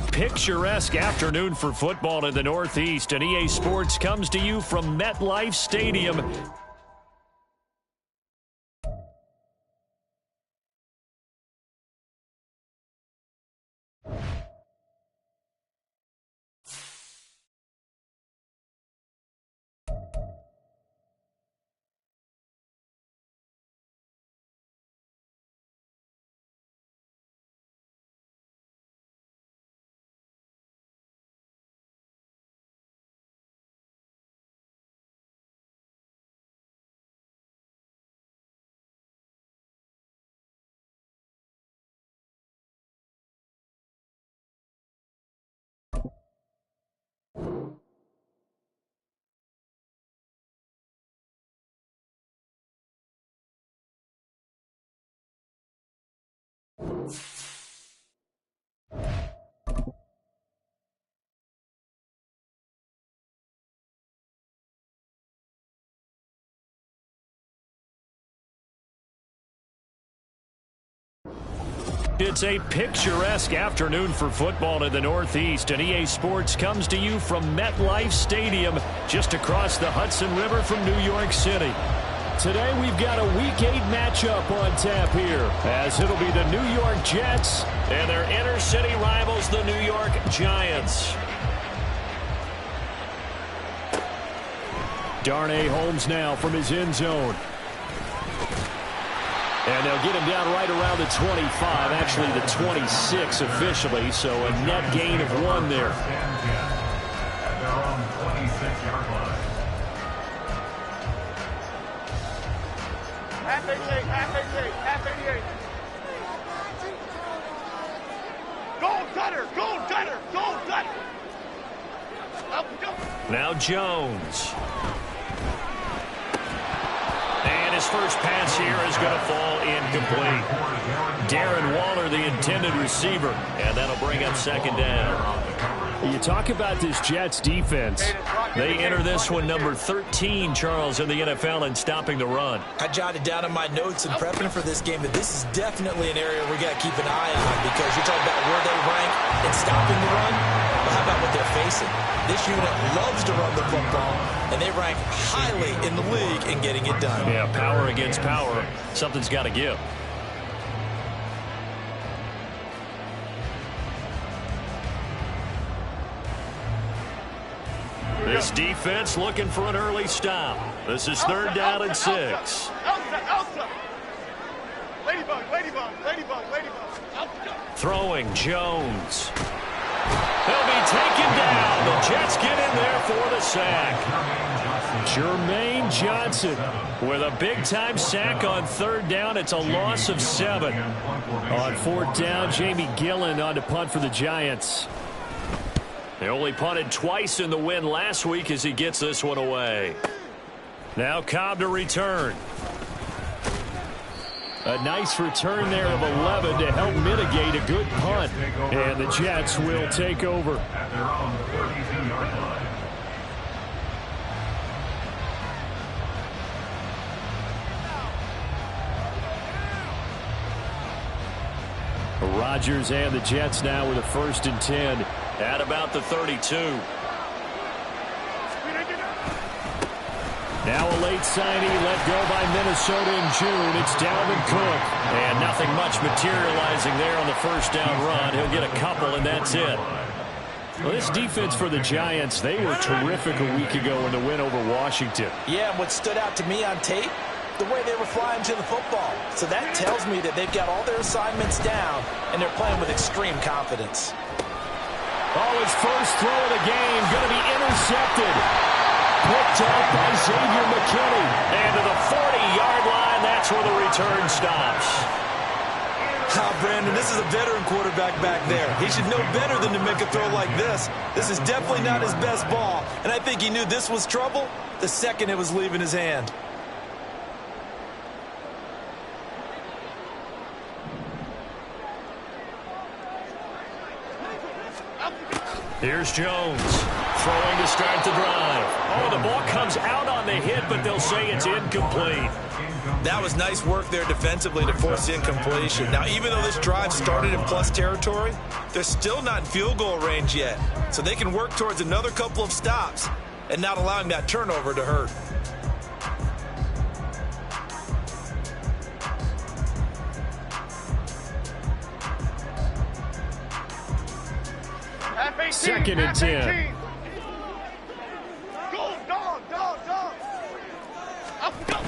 a picturesque afternoon for football in the Northeast, and EA Sports comes to you from MetLife Stadium. It's a picturesque afternoon for football in the Northeast, and EA Sports comes to you from MetLife Stadium, just across the Hudson River from New York City. Today we've got a Week 8 matchup on tap here, as it'll be the New York Jets and their inner-city rivals, the New York Giants. Darnay Holmes now from his end zone. And they'll get him down right around the 25, actually the 26 officially, so a net gain of 1 there. Half 88, half 88, half 88. Goal cutter, goal cutter, goal cutter. Now Jones. And his first pass here is going to fall incomplete. Darren Waller, the intended receiver, and that'll bring up second down. You talk about this Jets defense. They enter this one number 13, Charles, in the NFL in stopping the run. I jotted down in my notes in prepping for this game that this is definitely an area we got to keep an eye on, because you're talking about where they rank in stopping the run. But how about what they're facing? This unit loves to run the football, and they rank highly in the league in getting it done. Yeah, power against power. Something's got to give. This defense looking for an early stop. This is third down and 6. Elsa. Ladybug, ladybug, ladybug, ladybug. Throwing Jones. He'll be taken down. The Jets get in there for the sack. Jermaine Johnson with a big-time sack on third down. It's a loss of 7. On fourth down, Jamie Gillen on to punt for the Giants. They only punted twice in the win last week as he gets this one away. Now Cobb to return. A nice return there of 11 to help mitigate a good punt. And the Jets will take over. At their own 32-yard line. Rodgers and the Jets now with a 1st and 10 at about the 32. Now a late signee let go by Minnesota in June. It's Dalvin Cook. And nothing much materializing there on the first down run. He'll get a couple, and that's it. Well, this defense for the Giants, they were terrific a week ago in the win over Washington. Yeah, and what stood out to me on tape, the way they were flying to the football. So that tells me that they've got all their assignments down, and they're playing with extreme confidence. Oh, his first throw of the game going to be intercepted. Picked up by Xavier McKinney. And to the 40-yard line, that's where the return stops. Brandon, this is a veteran quarterback back there. He should know better than to make a throw like this. This is definitely not his best ball, and I think he knew this was trouble the second it was leaving his hand. Here's Jones throwing to start the drive. Oh, the ball comes out on the hit, but they'll say it's incomplete. That was nice work there defensively to force incompletion. Now, even though this drive started in plus territory, they're still not in field goal range yet. So they can work towards another couple of stops and not allowing that turnover to hurt. Second and 10. Go, dog. Up, go.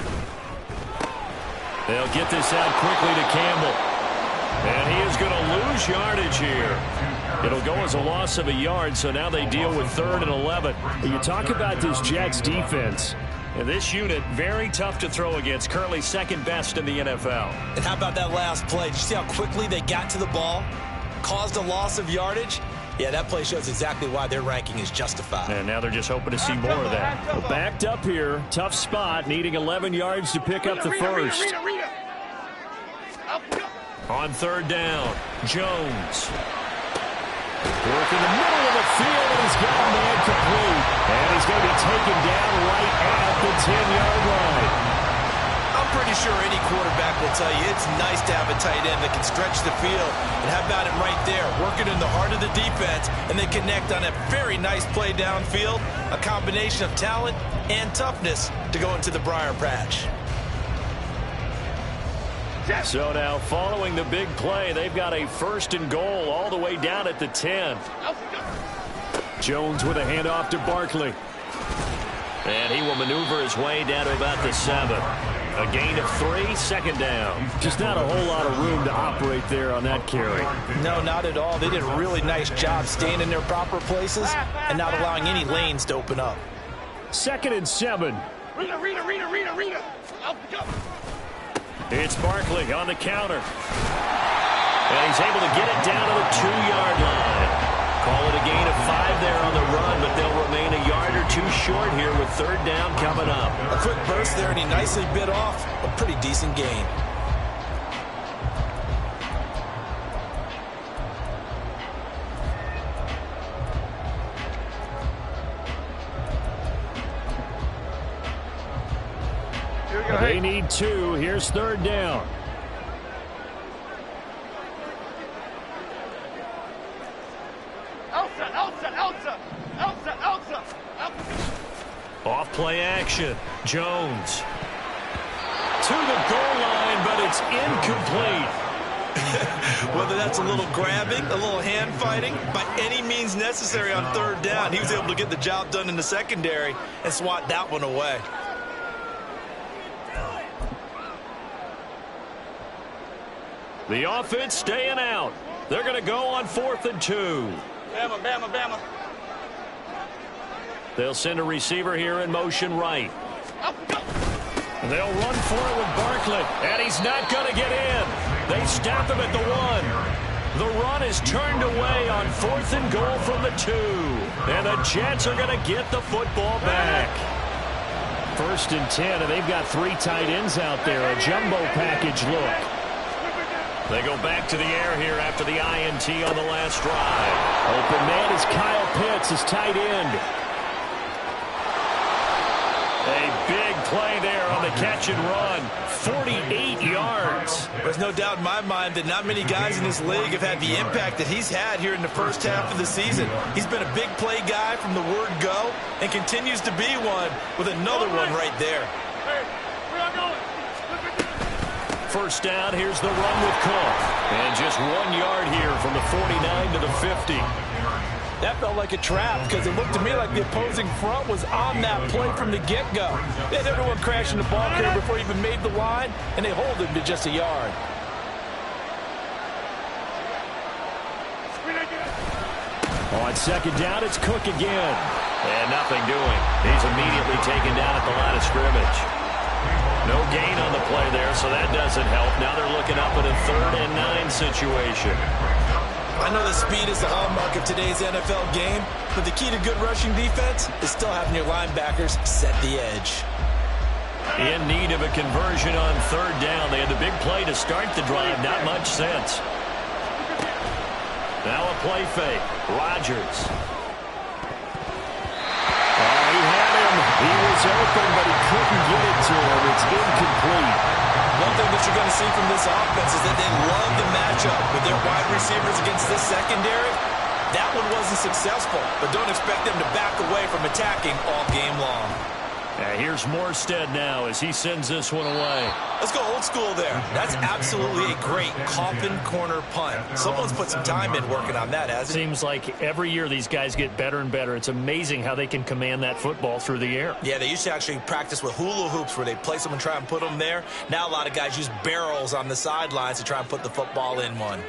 They'll get this out quickly to Campbell. And he is going to lose yardage here. It'll go as a loss of a yard, so now they deal with 3rd and 11. You talk about this Jets defense. And this unit, very tough to throw against, currently second best in the NFL. And how about that last play? Did you see how quickly they got to the ball? Caused a loss of yardage? Yeah, that play shows exactly why their ranking is justified. And now they're just hoping to see more of that. Well, backed up here, tough spot, needing 11 yards to pick up the first. On 3rd down, Jones. Working the middle of the field, and he's got a man complete. And he's going to be taken down right at the 10-yard line. I'm pretty sure any quarterback will tell you it's nice to have a tight end that can stretch the field. And how about it right there, working in the heart of the defense, and they connect on a very nice play downfield, a combination of talent and toughness to go into the briar patch. So now, following the big play, they've got a 1st and goal all the way down at the 10. Jones with a handoff to Barkley. And he will maneuver his way down to about the 7. A gain of 3, 2nd down. Just not a whole lot of room to operate there on that carry. No, not at all. They did a really nice job staying in their proper places and not allowing any lanes to open up. 2nd and 7. Rita. It's Barkley on the counter. And he's able to get it down to the 2-yard line. Call it a gain of 5 there on the run, but they'll remain a yard or 2 short here with 3rd down coming up. A quick burst there, and he nicely bit off a pretty decent gain. They need 2. Here's 3rd down. Elsa. Off play action. Jones. To the goal line, but it's incomplete. Whether that's a little grabbing, a little hand fighting, by any means necessary on 3rd down, he was able to get the job done in the secondary and swat that one away. The offense staying out. They're going to go on 4th and 2. Bama. They'll send a receiver here in motion right. They'll run for it with Barkley, and he's not going to get in. They stop him at the 1. The run is turned away on 4th and goal from the 2. And the Jets are going to get the football back. 1st and 10, and they've got 3 tight ends out there. A jumbo package look. They go back to the air here after the INT on the last drive. Open man is Kyle Pitts, his tight end. A big play there on the catch and run. 48 yards. There's no doubt in my mind that not many guys in this league have had the impact that he's had here in the first half of the season. He's been a big play guy from the word go and continues to be one with another one right there. Hey, where y'all going? 1st down, here's the run with Cook. And just 1 yard here from the 49 to the 50. That felt like a trap because it looked to me like the opposing front was on that play from the get-go. They had everyone crashing the ball carrier before he even made the line, and they hold him to just a yard. On 2nd down, it's Cook again. And nothing doing. He's immediately taken down at the line of scrimmage. No gain on the play there, so that doesn't help. Now they're looking up at a 3rd and 9 situation. I know that speed is the hallmark of today's NFL game, but the key to good rushing defense is still having your linebackers set the edge. In need of a conversion on 3rd down. They had the big play to start the drive. Not much sense. Now a play fake. Rodgers. He had him. He was open, but he couldn't get it to him. It's incomplete. One thing that you're going to see from this offense is that they love the matchup with their wide receivers against this secondary. That one wasn't successful, but don't expect them to back away from attacking all game long. Here's Morstead now as he sends this one away. Let's go old school there. That's absolutely a great coffin corner punt. Someone's put some time in working on that, hasn't it? Seems like every year these guys get better and better. It's amazing how they can command that football through the air. Yeah, they used to actually practice with hula hoops where they place them and try and put them there. Now a lot of guys use barrels on the sidelines to try and put the football in one.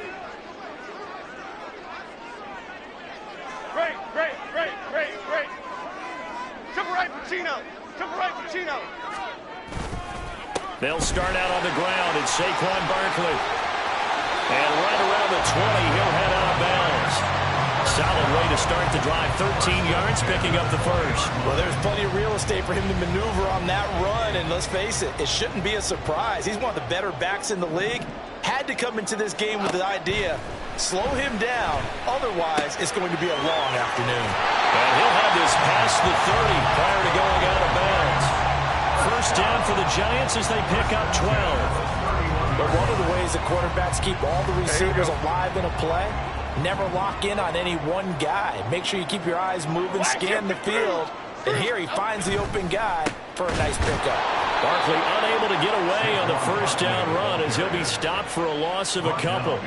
Great, great, great, great, great. Jump right, Pacino. Jump right, Pacino. They'll start out on the ground. It's Saquon Barkley. And right around the 20, he'll head out of bounds. Solid way to start the drive. 13 yards, picking up the first. Well, there's plenty of real estate for him to maneuver on that run. And let's face it, it shouldn't be a surprise. He's one of the better backs in the league. Had to come into this game with the idea, slow him down. Otherwise, it's going to be a long afternoon. And he'll have this past the 30 prior to going out of bounds. First down for the Giants as they pick up 12. But one of the ways that quarterbacks keep all the receivers alive in a play, never lock in on any one guy. Make sure you keep your eyes moving, scan the field. And here he finds the open guy for a nice pickup. Barkley unable to get away on the first down run as he'll be stopped for a loss of a couple.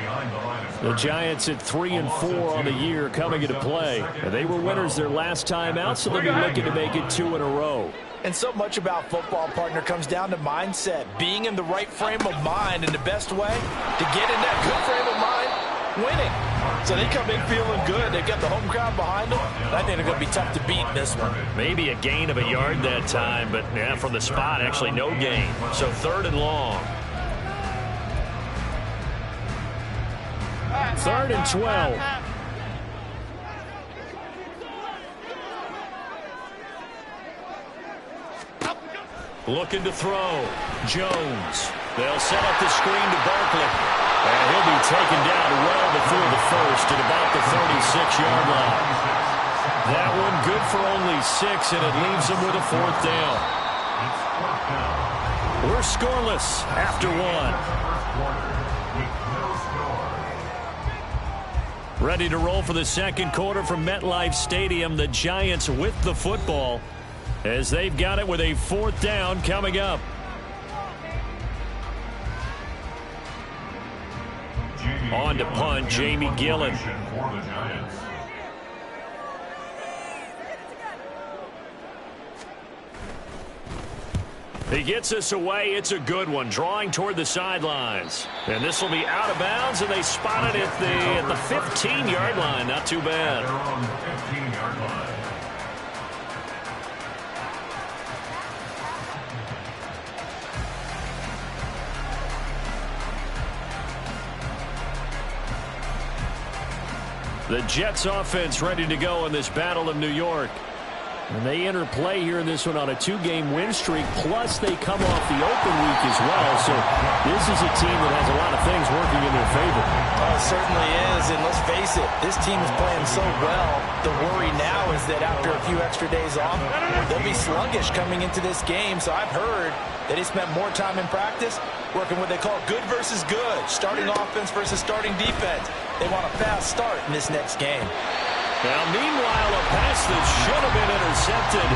The Giants at 3-4 on the year coming into play. And they were winners their last time out, so they'll be looking to make it 2 in a row. And so much about football, partner, comes down to mindset. Being in the right frame of mind, and the best way to get in that good frame of mind, winning. So they come in feeling good. They've got the home crowd behind them. I think they're going to be tough to beat in this one. Maybe a gain of a yard that time, but yeah, from the spot, actually no gain. So 3rd and long. 3rd and 12. Looking to throw. Jones. They'll set up the screen to Barkley. And he'll be taken down well before the first at about the 36-yard line. That one good for only 6, and it leaves them with a 4th down. We're scoreless after 1. Ready to roll for the second quarter from MetLife Stadium. The Giants with the football as they've got it with a 4th down coming up. On to punt, Jamie Gillen. He gets us away. It's a good one. Drawing toward the sidelines. And this will be out of bounds, and they spot it at the 15-yard line. Not too bad. The Jets offense ready to go in this Battle of New York. And they enter play here in this one on a 2-game win streak, plus they come off the open week as well. So this is a team that has a lot of things working in their favor. Oh, it certainly is, and let's face it, this team is playing so well. The worry now is that after a few extra days off, they'll be sluggish coming into this game. So I've heard that they spent more time in practice working what they call good versus good, starting offense versus starting defense. They want a fast start in this next game. Now, meanwhile, a pass that should have been intercepted,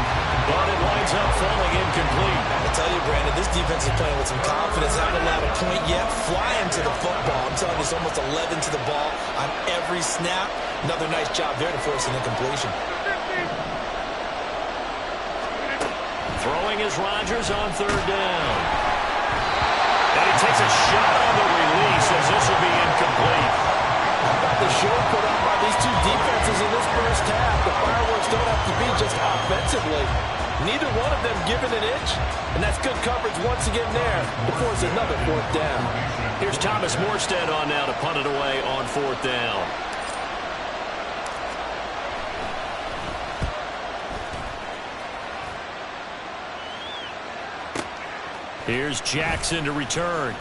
but it winds up falling incomplete. I tell you, Brandon, this defense is playing with some confidence. Haven't allowed a point yet. Flying to the football. I'm telling you, it's almost 11 to the ball on every snap. Another nice job there to force an incompletion. Throwing is Rodgers on 3rd down. And he takes a shot on the release as this will be incomplete. How about the show put on by these two defenses in this first half? The fireworks don't have to be just offensively. Neither one of them given an inch, and that's good coverage once again there to force another 4th down. Here's Thomas Morstead on now to punt it away on 4th down. Here's Jackson to return.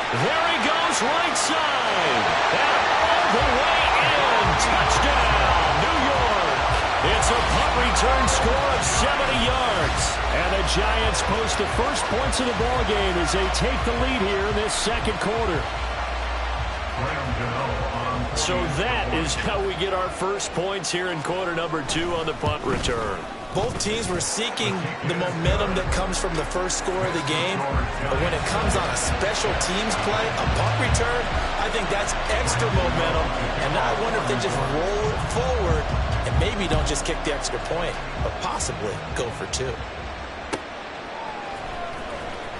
There he goes, right side. And all the way in. Touchdown, New York. It's a punt return score of 70 yards. And the Giants post the first points of the ballgame as they take the lead here in this second quarter. So that is how we get our first points here in quarter number 2 on the punt return. Both teams were seeking the momentum that comes from the first score of the game. But when it comes on a special teams play, a punt return, I think that's extra momentum. And I wonder if they just roll it forward and maybe don't just kick the extra point, but possibly go for 2.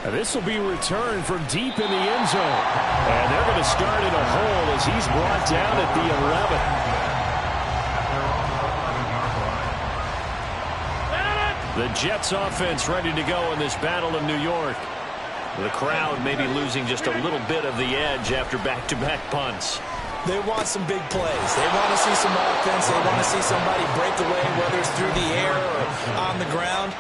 This will be returned from deep in the end zone. And they're going to start in a hole as he's brought down at the 11. The Jets offense ready to go in this battle of New York. The crowd maybe losing just a little bit of the edge after back-to-back punts. They want some big plays. They want to see some offense. They want to see somebody break away, whether it's through the air or on the ground.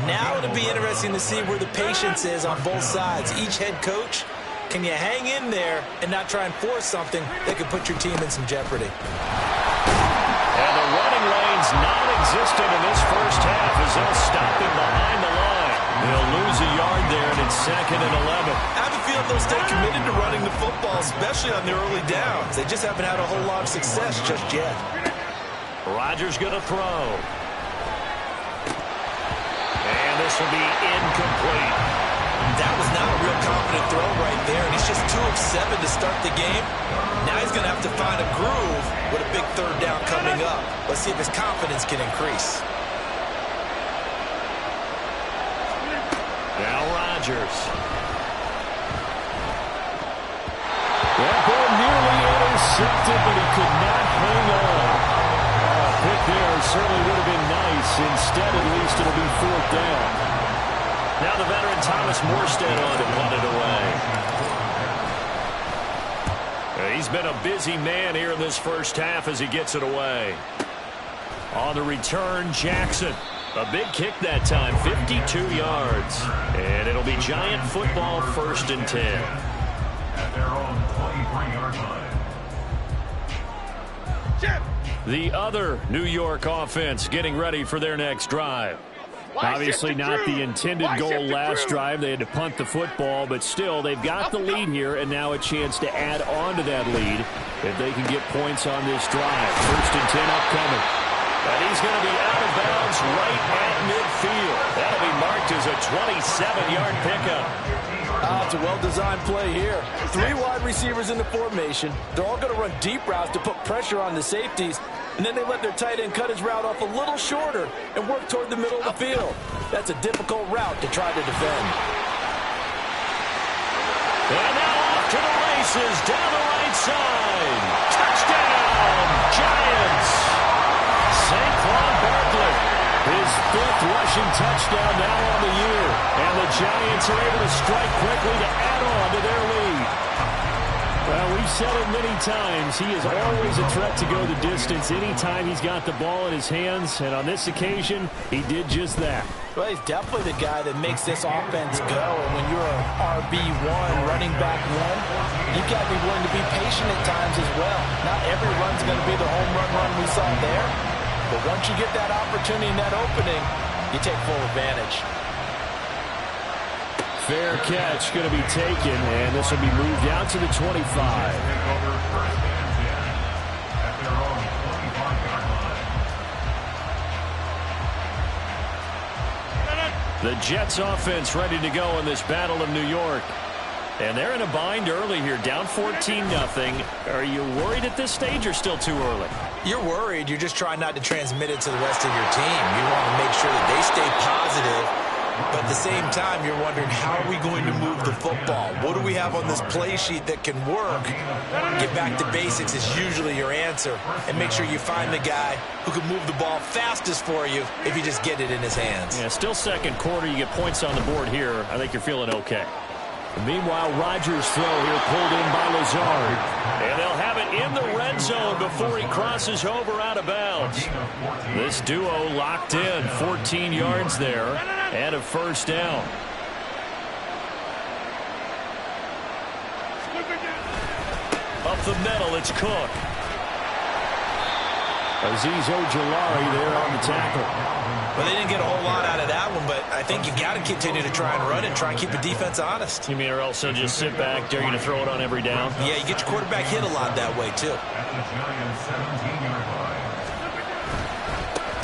Now it'll be interesting to see where the patience is on both sides. Each head coach, can you hang in there and not try and force something that could put your team in some jeopardy? And the running lane's non-existent in this first half as they'll stop him behind the line. They'll lose a yard there, and it's 2nd and 11. I have a feeling they'll stay committed to running the football, especially on the early downs. They just haven't had a whole lot of success just yet. Rodgers going to throw. And this will be incomplete. That was not a real confident throw right there, and he's just 2 of 7 to start the game. Now he's going to have to find a groove with a big 3rd down coming up. Let's see if his confidence can increase. Now Rodgers. That ball nearly intercepted, but he could not hang on. A pick there certainly would have been nice. Instead, at least, it'll be 4th down. Now the veteran Thomas Morstead on to punt it away. He's been a busy man here in this first half as he gets it away. On the return, Jackson. A big kick that time, 52 yards. And it'll be Giant football, 1st and 10. At their own 23-yard line. The other New York offense getting ready for their next drive. Obviously not the intended goal last drive. They had to punt the football, but still they've got the lead here, and now a chance to add on to that lead if they can get points on this drive. 1st and 10 upcoming. And he's going to be out of bounds right at midfield. That'll be marked as a 27-yard pickup. It's a well-designed play here. 3 wide receivers in the formation. They're all going to run deep routes to put pressure on the safeties, and then they let their tight end cut his route off a little shorter and work toward the middle of the field. That's a difficult route to try to defend. And now off to the races down the right side. Touchdown, Giants. Saquon Barkley, his 5th rushing touchdown now on the year. And the Giants are able to strike quickly to add on to their lead. Well, we've said it many times. He is always a threat to go the distance anytime he's got the ball in his hands. And on this occasion, he did just that. Well, he's definitely the guy that makes this offense go. And when you're an RB1, running back 1, you've got to be willing to be patient at times as well. Not every run's going to be the home run we saw there. But once you get that opportunity and that opening, you take full advantage. Fair catch going to be taken, and this will be moved out to the 25. The Jets offense ready to go in this battle of New York. And they're in a bind early here, down 14-0. Are you worried at this stage or still too early? You're worried. You're just trying not to transmit it to the rest of your team. You want to make sure that they stay positive. But at the same time, you're wondering, how are we going to move the football? What do we have on this play sheet that can work? Get back to basics is usually your answer. And make sure you find the guy who can move the ball fastest for you if you just get it in his hands. Yeah, still second quarter. You get points on the board here. I think you're feeling okay. Meanwhile, Rodgers' throw here pulled in by Lazard. And they'll have it in the red zone before he crosses over out of bounds. This duo locked in, 14 yards there, and a 1st down. Up the middle, it's Cook. Azeez Ojulari there on the tackle. Well, they didn't get a whole lot out of that one, but I think you've got to continue to try and run and try and keep the defense honest. You mean or else they'll just sit back, dare you to throw it on every down? Yeah, you get your quarterback hit a lot that way, too.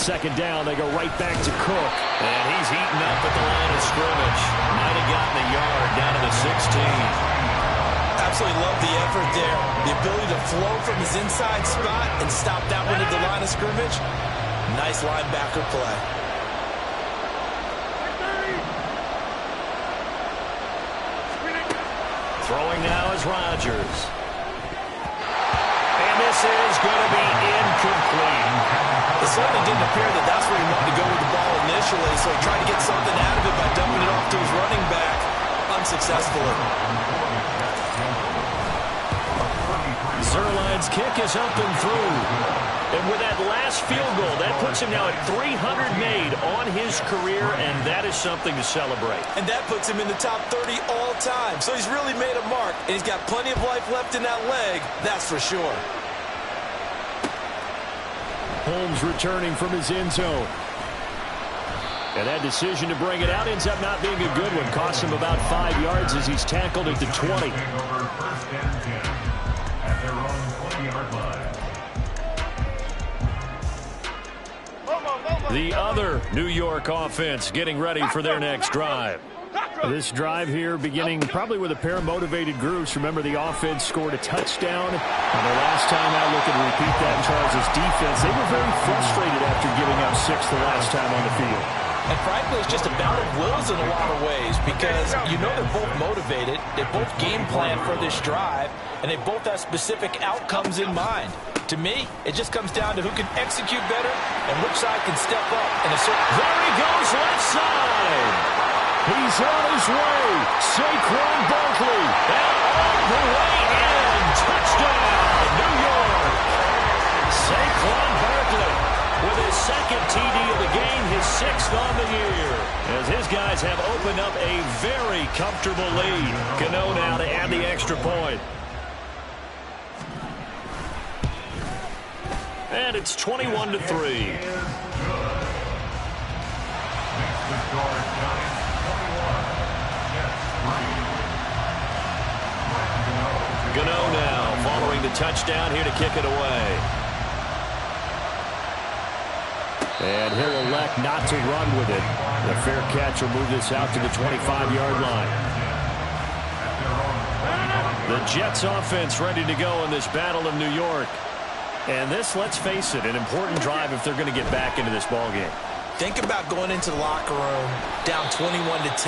Second down, they go right back to Cook. And he's eaten up at the line of scrimmage. Might have gotten a yard down to the 16. Absolutely love the effort there. The ability to flow from his inside spot and stop that one at the line of scrimmage. Nice linebacker play. Throwing now is Rodgers. And this is going to be incomplete. It certainly didn't appear that that's where he wanted to go with the ball initially, so he tried to get something out of it by dumping it off to his running back unsuccessfully. Zerline's kick is up and through. And with that last field goal, that puts him now at 300 made on his career, and that is something to celebrate. And that puts him in the top 30 all time. So he's really made a mark, and he's got plenty of life left in that leg, that's for sure. Holmes returning from his end zone. And that decision to bring it out ends up not being a good one. Costs him about 5 yards as he's tackled at the 20. The other New York offense getting ready for their next drive. This drive here beginning probably with a pair of motivated groups. Remember, the offense scored a touchdown. And the last time out, looking to repeat that in Charles' defense, they were very frustrated after giving up 6 the last time on the field. And frankly, it's just a battle of wills in a lot of ways because you know they're both motivated, they both game plan for this drive, and they both have specific outcomes in mind. To me, it just comes down to who can execute better and which side can step up in a certain... There he goes, left side. He's on his way. Saquon Barkley. And all the way in. Touchdown, New York. Saquon Barkley with his second TD of the game, his 6th on the year. As his guys have opened up a very comfortable lead. Cano now to add the extra point. And it's 21-3. Gano now following the touchdown here to kick it away. And he'll elect not to run with it. The fair catch will move this out to the 25-yard line. The Jets offense ready to go in this battle of New York. And this, let's face it, an important drive if they're going to get back into this ballgame. Think about going into the locker room down 21-10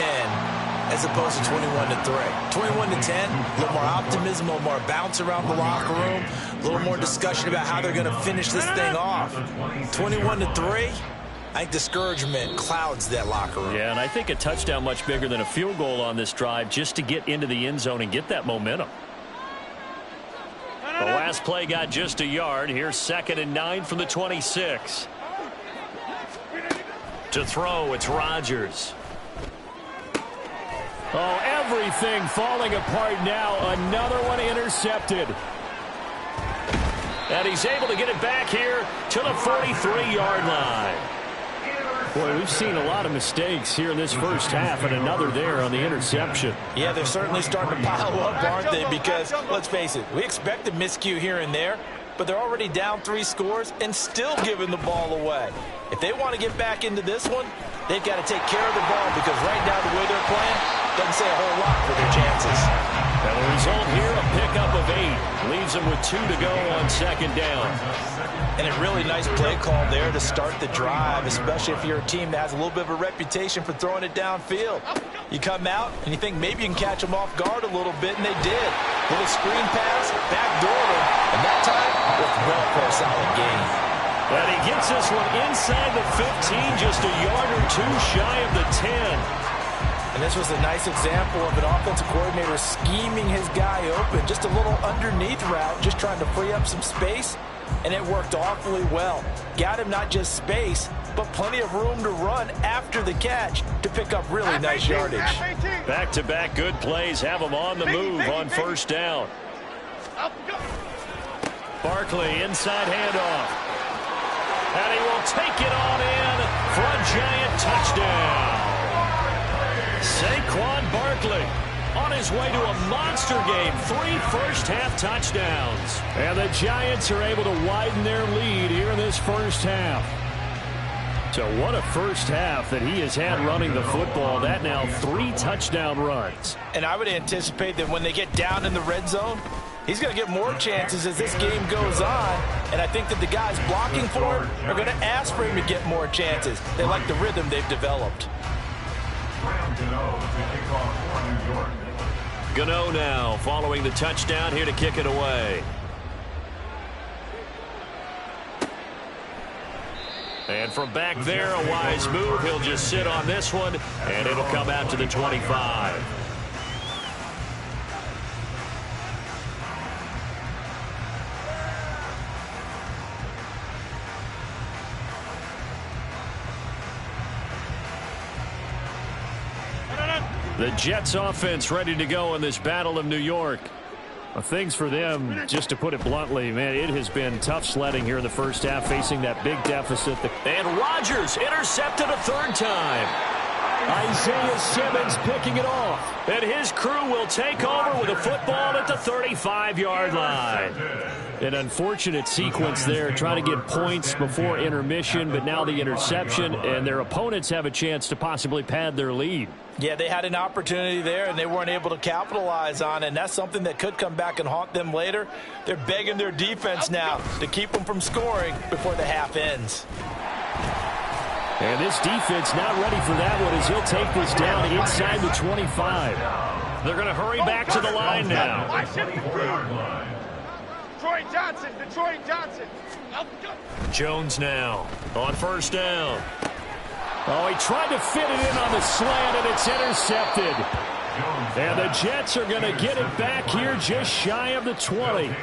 as opposed to 21-3. 21-10, a little more optimism, a little more bounce around the locker room, a little more discussion about how they're going to finish this thing off. 21-3, I think discouragement clouds that locker room. Yeah, and I think a touchdown much bigger than a field goal on this drive just to get into the end zone and get that momentum. The last play got just a yard. Here's 2nd and 9 from the 26. To throw, it's Rodgers. Oh, everything falling apart now. Another one intercepted. And he's able to get it back here to the 43-yard line. Boy, we've seen a lot of mistakes here in this first half, and another there on the interception. Yeah, they're certainly starting to pile up, aren't they? Because, let's face it, we expect a miscue here and there, but they're already down 3 scores and still giving the ball away. If they want to get back into this one, they've got to take care of the ball because right now the way they're playing doesn't say a whole lot for their chances. And the result here, a pickup of 8. Leaves them with 2 to go on 2nd down. And a really nice play call there to start the drive, especially if you're a team that has a little bit of a reputation for throwing it downfield. You come out and you think maybe you can catch them off guard a little bit, and they did. Little screen pass, backdoor them, and that time, worked well for a solid gain. And he gets this one inside the 15, just a yard or 2 shy of the 10. And this was a nice example of an offensive coordinator scheming his guy open. Just a little underneath route, just trying to free up some space, and it worked awfully well. Got him not just space, but plenty of room to run after the catch to pick up really nice yardage. Back-to-back good plays have him on the move on 1st down. Up, go. Barkley, inside handoff. And he will take it on in for a giant touchdown. Saquon Barkley on his way to a monster game. 3 first-half touchdowns. And the Giants are able to widen their lead here in this first half. So what a first half that he has had running the football. That now 3 touchdown runs. And I would anticipate that when they get down in the red zone, he's going to get more chances as this game goes on. And I think that the guys blocking for him are going to ask for him to get more chances. They like the rhythm they've developed. Gano now following the touchdown here to kick it away. And from back there, a wise move. He'll just sit on this one, and it'll come out to the 25. The Jets offense ready to go in this Battle of New York. Well, things for them, just to put it bluntly, man, it has been tough sledding here in the first half, facing that big deficit. And Rodgers intercepted a 3rd time. Isaiah Simmons picking it off. And his crew will take over with a football at the 35-yard line. An unfortunate sequence there, trying to get points before intermission, but now the interception, and their opponents have a chance to possibly pad their lead. Yeah, they had an opportunity there, and they weren't able to capitalize on it, and that's something that could come back and haunt them later. They're begging their defense now to keep them from scoring before the half ends. And this defense not ready for that one as he'll take this down inside the 25. They're going to hurry back to the line now. Detroit Johnson. Up, go. Jones now on 1st down. Oh, he tried to fit it in on the slant, and it's intercepted. And the Jets are going to get it back here just shy of the 20.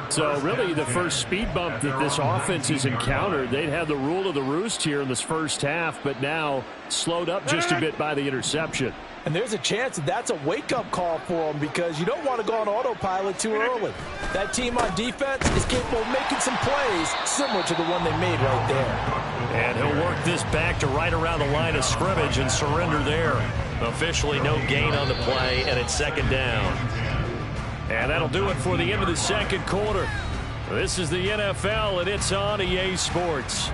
So really the first speed bump that this offense has encountered. They'd had the rule of the roost here in this first half, but now slowed up just a bit by the interception. And there's a chance that that's a wake-up call for them because you don't want to go on autopilot too early. That team on defense is capable of making some plays similar to the one they made right there. And he'll work this back to right around the line of scrimmage and surrender there. Officially no gain on the play, and it's 2nd down. And that'll do it for the end of the 2nd quarter. This is the NFL, and it's on EA Sports.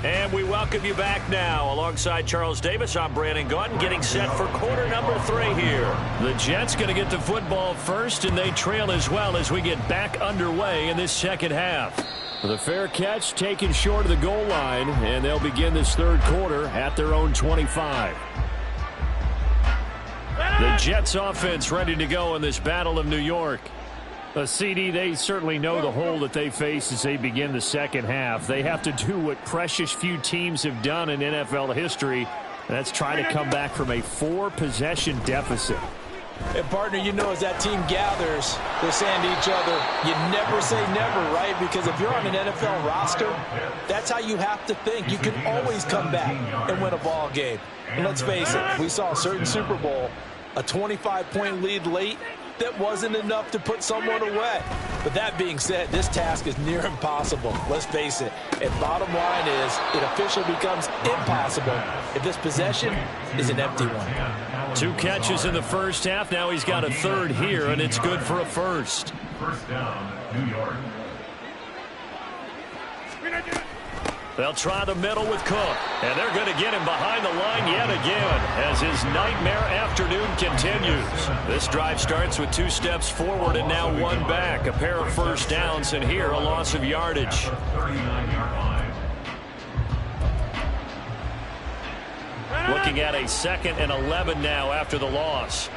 And we welcome you back now. Alongside Charles Davis, I'm Brandon Gaudin, getting set for quarter number 3 here. The Jets going to get the football first, and they trail as well as we get back underway in this 2nd half. The fair catch taken short of the goal line, and they'll begin this 3rd quarter at their own 25. The Jets offense ready to go in this Battle of New York. CD, they certainly know the hole that they face as they begin the 2nd half. They have to do what precious few teams have done in NFL history, and that's try to come back from a 4-possession deficit. And, partner, you know as that team gathers, they're saying to each other, you never say never, right? Because if you're on an NFL roster, that's how you have to think. You can always come back and win a ball game. And let's face it, we saw a certain Super Bowl, a 25-point lead late, that wasn't enough to put someone away. But that being said, this task is near impossible. Let's face it. And bottom line is, it officially becomes impossible if this possession is an empty one. 2 catches in the first half. Now he's got a 3rd here, and it's good for a 1st. 1st down, New York. They'll try the middle with Cook, and they're going to get him behind the line yet again as his nightmare afternoon continues. This drive starts with 2 steps forward and now 1 back. A pair of first downs, and here a loss of yardage. 39-yard line. Looking at a 2nd and 11 now after the loss.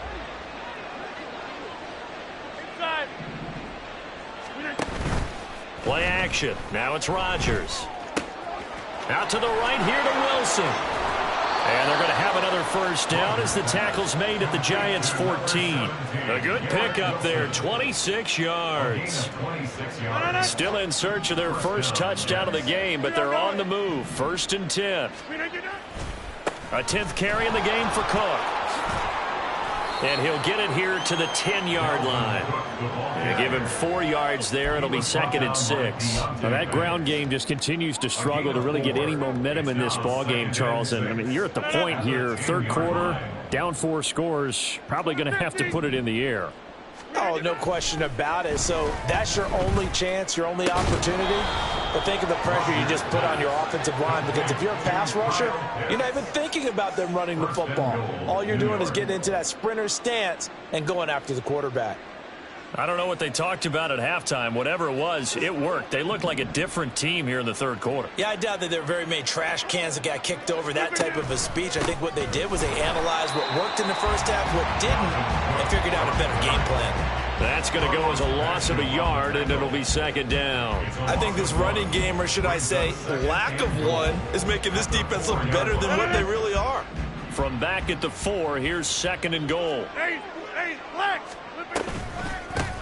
Play action. Now it's Rodgers. Out to the right here to Wilson. And they're going to have another first down as the tackle's made at the Giants' 14. A good pickup there, 26 yards. Still in search of their first touchdown of the game, but they're on the move. 1st and 10. A 10th carry in the game for Cook. And he'll get it here to the 10-yard line. And give him 4 yards there. It'll be 2nd and 6. Now that ground game just continues to struggle to really get any momentum in this ball game, Charles. And I mean, you're at the point here, third quarter, down 4 scores, probably going to have to put it in the air. Oh, no question about it. So that's your only chance, your only opportunity. But think of the pressure you just put on your offensive line, because if you're a pass rusher, you're not even thinking about them running the football. All you're doing is getting into that sprinter stance and going after the quarterback. I don't know what they talked about at halftime. Whatever it was, it worked. They looked like a different team here in the third quarter. Yeah, I doubt that there were very many trash cans that got kicked over, that type of a speech. I think what they did was they analyzed what worked in the first half, what didn't, and figured out a better game plan. That's going to go as a loss of a yard, and it'll be 2nd down. I think this running game, or should I say lack of one, is making this defense look better than what they really are. From back at the 4, here's 2nd and goal. Hey, Lex!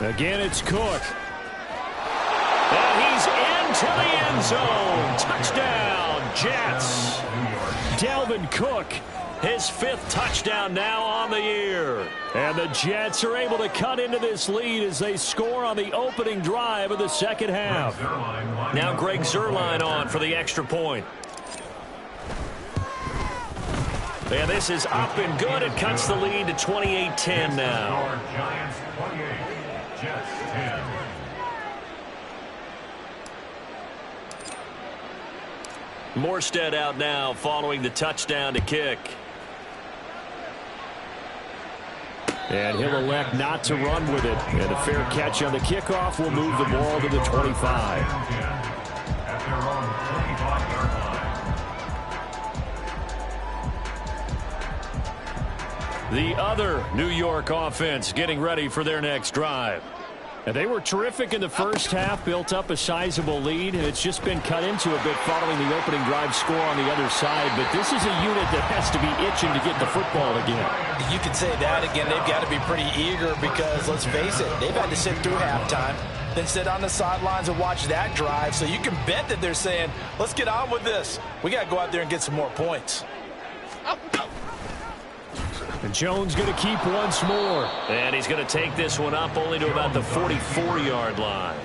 Again, it's Cook. And he's into the end zone. Touchdown, Jets. Dalvin Cook, his 5th touchdown now on the year. And the Jets are able to cut into this lead as they score on the opening drive of the second half. Now Greg Zuerlein on for the extra point. And this is up and good. It cuts the lead to 28-10 now. Giants 28, Jets 10. Morstead out now following the touchdown to kick. And he'll elect not to run with it. And a fair catch on the kickoff will move the ball to the 25. At their own 25-yard line. The other New York offense getting ready for their next drive. And they were terrific in the first half, built up a sizable lead, and it's just been cut into a bit following the opening drive score on the other side. But this is a unit that has to be itching to get the football again. You can say that again. They've got to be pretty eager because, let's face it, they've had to sit through halftime, then sit on the sidelines and watch that drive. So you can bet that they're saying, let's get on with this. We got to go out there and get some more points. And Jones going to keep once more. And he's going to take this one up only to about the 44-yard line.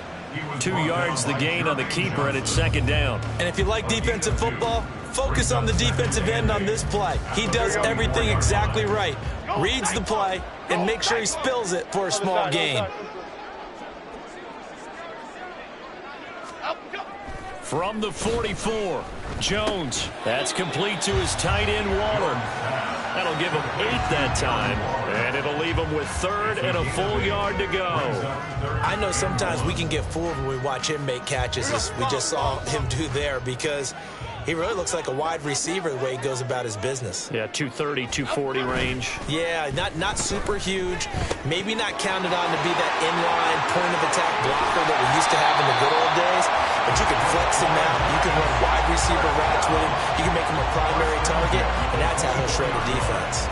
2 yards the gain on the keeper, and it's 2nd down. And if you like defensive football, focus on the defensive end on this play. He does everything exactly right. Reads the play and makes sure he spills it for a small gain. From the 44, Jones. That's complete to his tight end, Waller. That'll give him 8 that time, and it'll leave him with 3rd and a full yard to go. I know sometimes we can get fooled when we watch him make catches, as we just saw him do there, because he really looks like a wide receiver the way he goes about his business. Yeah, 230, 240 range. Yeah, not super huge. Maybe not counted on to be that inline point-of-attack blocker that we used to have in the good old days. But you can flex him out. You can run wide receiver routes with him. You can make him a primary target, and that's how he'll shred a defense.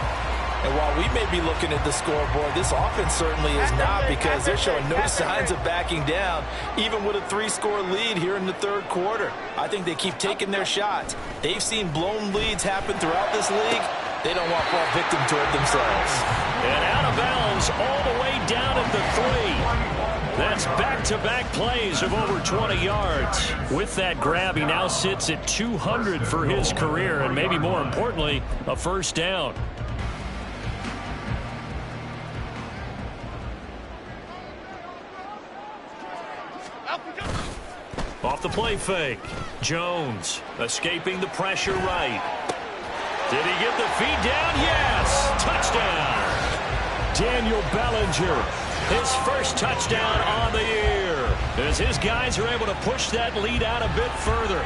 And while we may be looking at the scoreboard, this offense certainly is not, because they're showing no signs of backing down, even with a 3-score lead here in the third quarter. I think they keep taking their shots. They've seen blown leads happen throughout this league. They don't want to fall victim to it themselves. And out of bounds all the way down at the 3. That's back-to-back plays of over 20 yards. With that grab, he now sits at 200 for his career, and maybe more importantly, a first down. Off the play fake. Jones escaping the pressure right. Did he get the feed down? Yes! Touchdown! Daniel Bellinger, his first touchdown on the year, as his guys are able to push that lead out a bit further.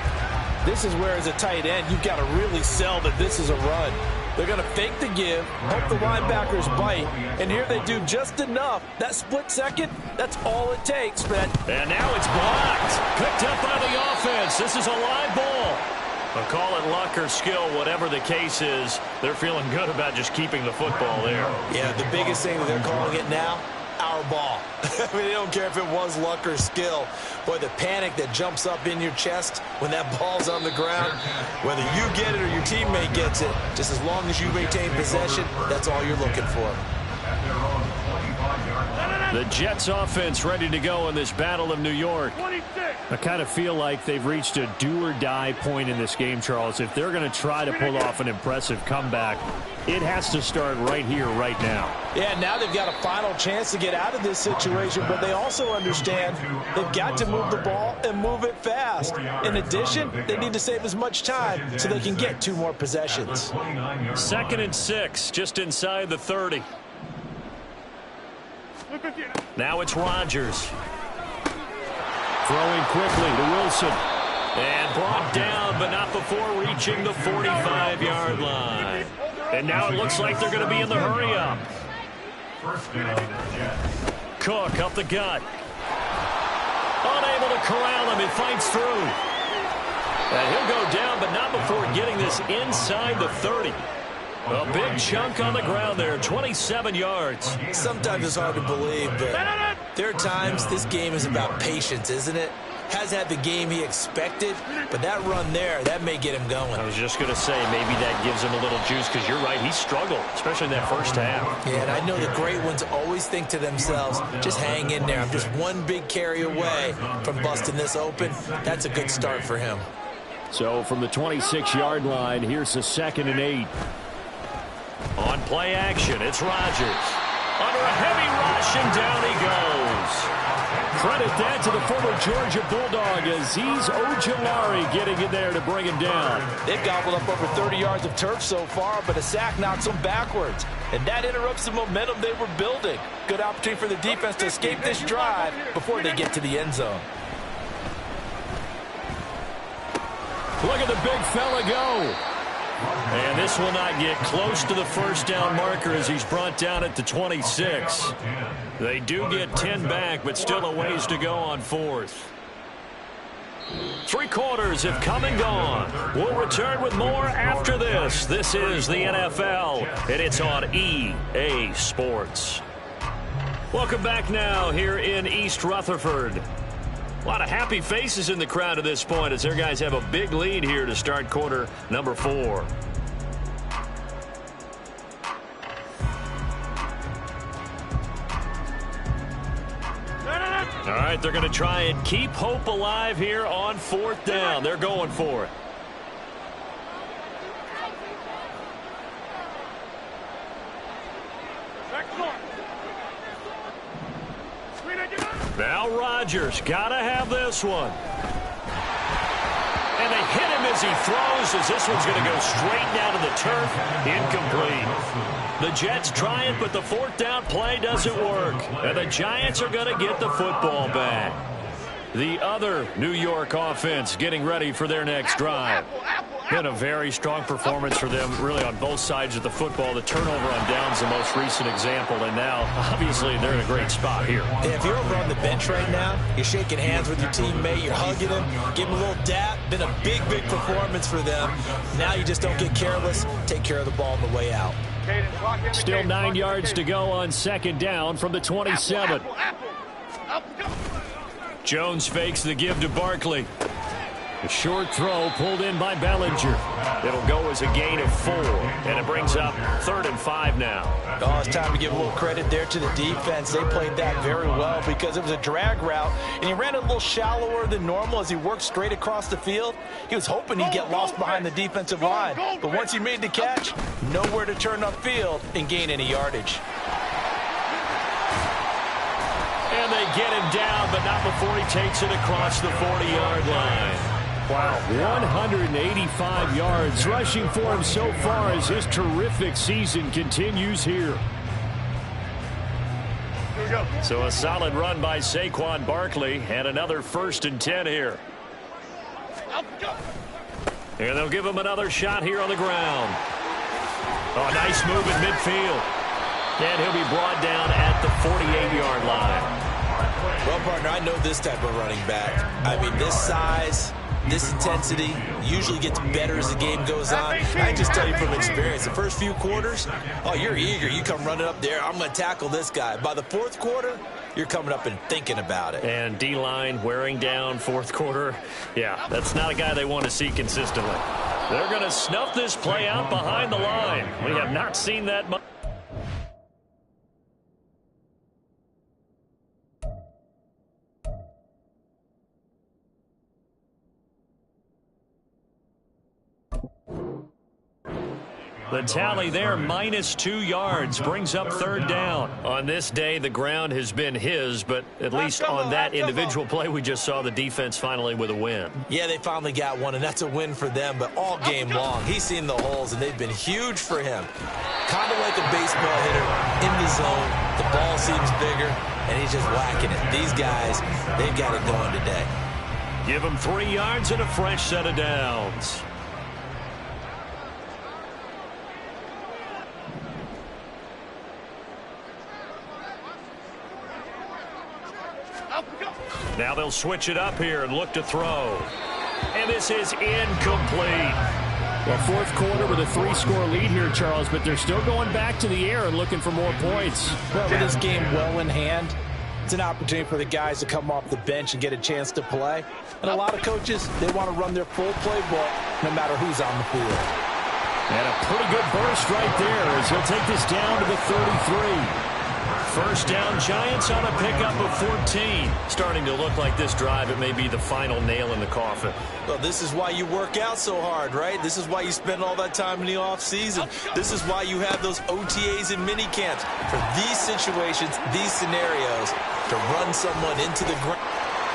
This is where, as a tight end, you've got to really sell that this is a run. They're going to fake the give, hope the linebackers bite, and here they do just enough. That split second, that's all it takes for that. And now it's blocked. Picked up by the offense. This is a live ball. But call it luck or skill, whatever the case is, they're feeling good about just keeping the football there. Yeah, the biggest thing that they're calling it now, our ball. I mean, they don't care if it was luck or skill. Boy, the panic that jumps up in your chest when that ball's on the ground, whether you get it or your teammate gets it, just as long as you maintain possession, that's all you're looking for. The Jets offense ready to go in this Battle of New York. 26. I kind of feel like they've reached a do-or-die point in this game, Charles. If they're going to try to pull off an impressive comeback, it has to start right here, right now. Yeah, now they've got a final chance to get out of this situation, but they also understand they've got to move the ball and move it fast. In addition, they need to save as much time so they can get 2 more possessions. 2nd and 6, just inside the 30. Now it's Rodgers. Throwing quickly to Wilson. And brought down, but not before reaching the 45-yard line. And now it looks like they're going to be in the hurry-up. Cook up the gut. Unable to corral him. He fights through. And he'll go down, but not before getting this inside the 30. A big chunk on the ground there, 27 yards. Sometimes it's hard to believe, but there are times this game is about patience, isn't it? Hasn't had the game he expected, but that run there, that may get him going. I was just going to say, maybe that gives him a little juice, because you're right, he struggled, especially in that first half. Yeah, and I know the great ones always think to themselves, just hang in there. I'm just one big carry away from busting this open. That's a good start for him. So from the 26-yard line, here's the 2nd and 8. On play action, it's Rodgers. Under a heavy rush, and down he goes. Credit that to the former Georgia Bulldog, Azeez Ojulari getting in there to bring him down. They've gobbled up over 30 yards of turf so far, but a sack knocks them backwards. And that interrupts the momentum they were building. Good opportunity for the defense to escape this drive before they get to the end zone. Look at the big fella go. And this will not get close to the first down marker as he's brought down at the 26. They do get 10 back, but still a ways to go on 4th. 3 quarters have come and gone. We'll return with more after this. This is the NFL, and it's on EA Sports. Welcome back now here in East Rutherford. A lot of happy faces in the crowd at this point as their guys have a big lead here to start quarter number 4. All right, they're going to try and keep hope alive here on 4th down. They're going for it. Now Rodgers, got to have this one. And they hit him as he throws, as this one's going to go straight down to the turf. Incomplete. The Jets try it, but the 4th down play doesn't work. And the Giants are going to get the football back. The other New York offense getting ready for their next drive. Been a very strong performance for them, really, on both sides of the football. The turnover on downs the most recent example, and now, obviously, they're in a great spot here. Yeah, if you're over on the bench right now, you're shaking hands with your teammate, you're hugging him, give him a little dap. Been a big, big performance for them. Now you just don't get careless. Take care of the ball on the way out. Still 9 yards to go on 2nd down from the 27. Jones fakes the give to Barkley. A short throw pulled in by Bellinger. It'll go as a gain of 4, and it brings up 3rd and 5 now. Oh, it's time to give a little credit there to the defense. They played that very well because it was a drag route, and he ran it a little shallower than normal as he worked straight across the field. He was hoping he'd get lost behind the defensive line, but once he made the catch, nowhere to turn upfield and gain any yardage. And they get him down, but not before he takes it across the 40-yard line. Wow, 185 yards rushing for him so far as his terrific season continues here. So a solid run by Saquon Barkley and another 1st and 10 here. And they'll give him another shot here on the ground. Oh, nice move in midfield. And he'll be brought down at the 48-yard line. Well, partner, I know this type of running back. I mean, this size, this intensity usually gets better as the game goes on. I can just tell you from experience, the first few quarters, oh, you're eager. You come running up there, I'm going to tackle this guy. By the fourth quarter, you're coming up and thinking about it. And D-line wearing down fourth quarter. Yeah, that's not a guy they want to see consistently. They're going to snuff this play out behind the line. We have not seen that much. The tally there, -2 yards, brings up third down. On this day, the ground has been his, but at least on that individual play, we just saw the defense finally with a win. Yeah, they finally got one, and that's a win for them, but all game long, he's seen the holes, and they've been huge for him. Kind of like a baseball hitter in the zone. The ball seems bigger, and he's just whacking it. These guys, they've got it going today. Give him 3 yards and a fresh set of downs. Now they'll switch it up here and look to throw. And this is incomplete. Well, fourth quarter with a 3-score lead here, Charles, but they're still going back to the air and looking for more points. Well, with this game well in hand, it's an opportunity for the guys to come off the bench and get a chance to play. And a lot of coaches, they want to run their full playbook no matter who's on the field. And a pretty good burst right there as he'll take this down to the 33. First down, Giants on a pickup of 14. Starting to look like this drive, it may be the final nail in the coffin. Well, this is why you work out so hard, right? This is why you spend all that time in the offseason. This is why you have those OTAs and mini camps. For these situations, these scenarios, to run someone into the ground.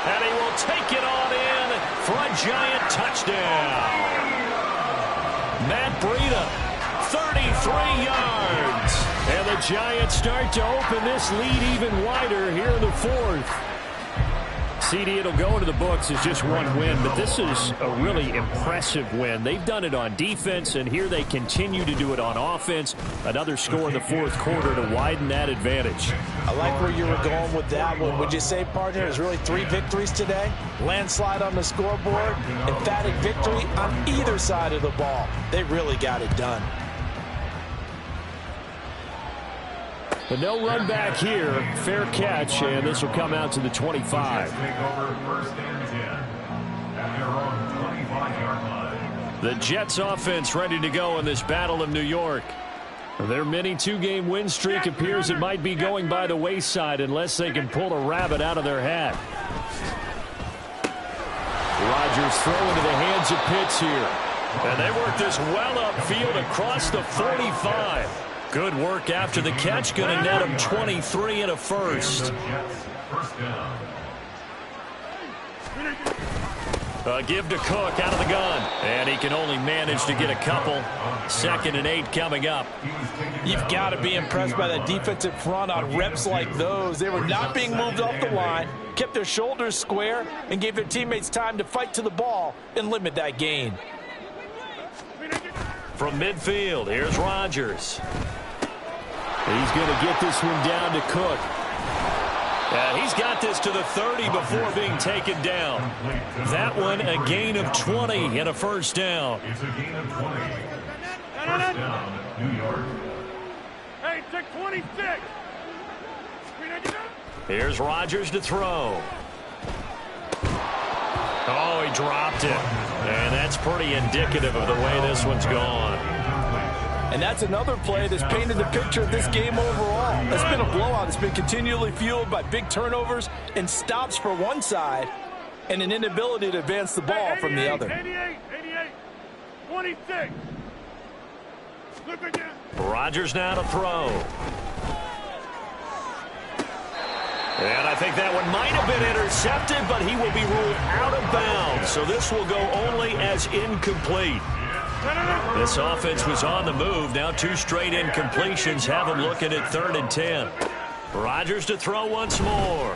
And he will take it on in for a Giant touchdown. Matt Breida, 33 yards. And the Giants start to open this lead even wider here in the fourth. CD, it'll go into the books as just one win, but this is a really impressive win. They've done it on defense, and here they continue to do it on offense. Another score in the fourth quarter to widen that advantage. I like where you were going with that one. Would you say, partner, there's really 3 victories today? Landslide on the scoreboard, emphatic victory on either side of the ball. They really got it done. But no run back here. Fair catch, and this will come out to the 25. The Jets offense ready to go in this Battle of New York. Their mini 2-game win streak appears it might be going by the wayside unless they can pull a rabbit out of their hat. Rodgers throw into the hands of Pitts here. And they work this well upfield across the 45. Good work after the catch. Going to net him 23 and a first. Give to Cook out of the gun. And he can only manage to get a couple. 2nd and 8 coming up. You've got to be impressed by that defensive front on reps like those. They were not being moved off the line, kept their shoulders square, and gave their teammates time to fight to the ball and limit that gain. From midfield, here's Rodgers. He's going to get this one down to Cook. And he's got this to the 30 before being taken down. That one a gain of 20 and a first down. It's a gain of 20. First down, New York. Hey, take 26. Here's Rodgers to throw. Oh, he dropped it. And that's pretty indicative of the way this one's gone. And that's another play that's painted the picture of this game overall. It's been a blowout. It's been continually fueled by big turnovers and stops for one side and an inability to advance the ball from the other. 88, 26. Look again. Rodgers now to throw. And I think that one might have been intercepted, but he will be ruled out of bounds. So this will go only as incomplete. This offense was on the move. Now 2 straight incompletions have them looking at 3rd and 10. Rodgers to throw once more.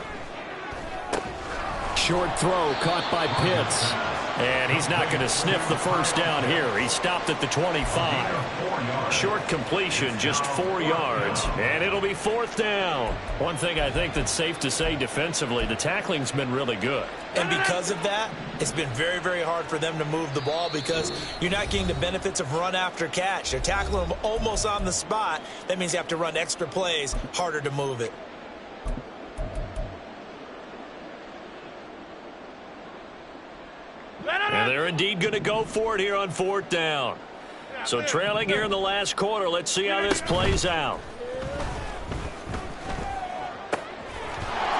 Short throw caught by Pitts. And he's not going to sniff the first down here. He stopped at the 25. Short completion, just 4 yards, and it'll be 4th down. One thing I think that's safe to say defensively, the tackling's been really good. And because of that, it's been very, very hard for them to move the ball because you're not getting the benefits of run after catch. They're tackling them almost on the spot. That means you have to run extra plays, harder to move it. And they're indeed going to go for it here on 4th down. So trailing here in the last quarter, let's see how this plays out.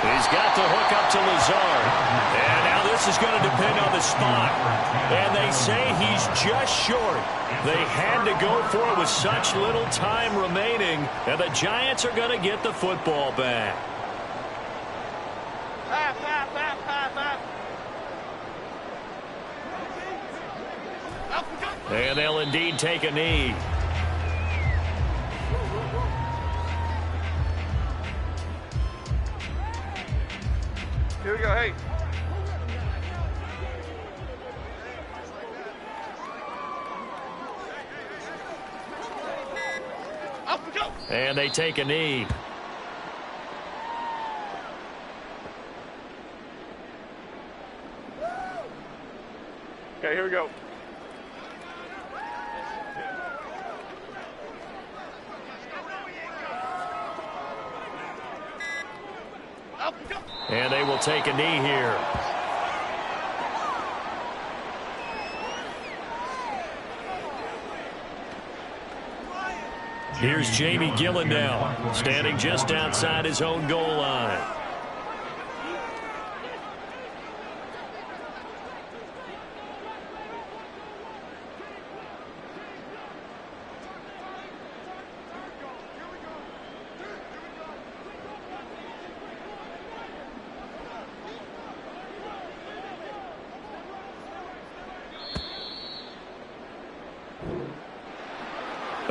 He's got the hook up to Lazard. And now this is going to depend on the spot. And they say he's just short. They had to go for it with such little time remaining. And the Giants are going to get the football back. Half. And they'll indeed take a knee. Here we go, hey. Up we go. And they take a knee. Okay, here we go. And they will take a knee here. Here's Jamie Gillen now, standing just outside his own goal line.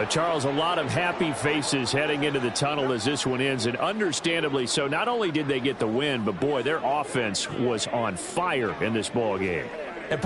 Charles, a lot of happy faces heading into the tunnel as this one ends, and understandably so. Not only did they get the win, but boy, their offense was on fire in this ball game. And